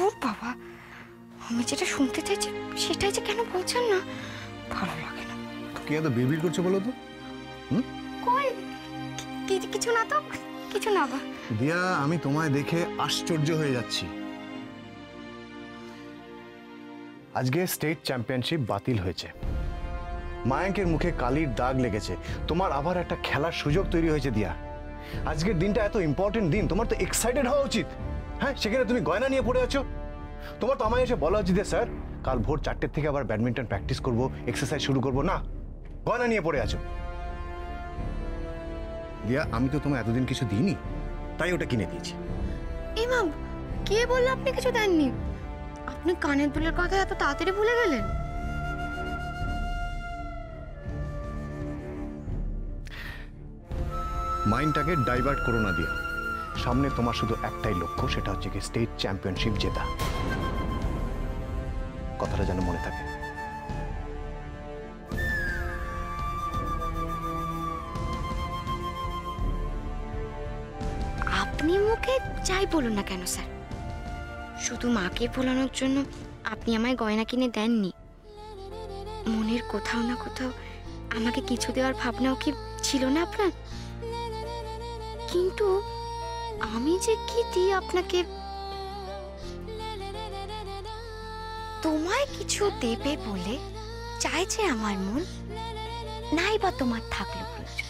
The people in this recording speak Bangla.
ধুর বাবা, আমি যেটা শুনতে চাইছি সেটাই যে কেন বলছেন না, ভালো লাগে না। কি এত বিড়বিড় করছো বলো তো? কই কিছু না তো, কিছু না বা। দিয়া, আমি তোমায় দেখে আশ্চর্য হয়ে যাচ্ছি। আজকে স্টেট চ্যাম্পিয়নশিপ বাতিল হয়েছে, মায়াঙ্কের মুখে কালির দাগ লেগেছে, তোমার আবার একটা খেলার সুযোগ তৈরি হয়েছে। দিয়া, আজকের দিনটা এত ইম্পর্টেন্ট দিন, তোমার তো এক্সাইটেড হওয়া উচিত। হ্যাঁ, সেখানে তুমি গয়না নিয়ে পড়ে আছো। তোমার তো আমায় এসে বলা উচিত যে স্যার কাল ভোর 4টের থেকে আবার ব্যাডমিন্টন প্র্যাকটিস করবো, এক্সারসাইজ শুরু করবো। না, গয়না নিয়ে পড়ে আছো। দিয়া, আমি তো তোমায় এতদিন কিছু দিইনি, তাই ওটা কিনে দিয়েছি। ইমাম, কে বললো আপনি কিছু দেননি? আপনি কানের দুলের কথা এত তাড়াতাড়ি ভুলে গেলেন? মাইন্ডটাকে ডাইভার্ট করো না দিয়া, সামনে তোমার শুধু একটাই লক্ষ্য, সেটা হচ্ছে কি স্টেট চ্যাম্পিয়নশিপ জেতা। কথাটা যেন মনে থাকে। আপনি মুখে যাই বলুন না কেন স্যার, শুধু মাকে ভোলানোর জন্য আপনি আমায় গয়না কিনে দেননি। মনের কোথাও না কোথাও আমাকে কিছু দেওয়ার ভাবনাও কি ছিল না আপনার? কিন্তু আমি যে কি দিই আপনাকে? তোমায় কিছু দেবে বলে চাইছে আমার মন, নাই বা তোমার থাকলো প্রয়োজন।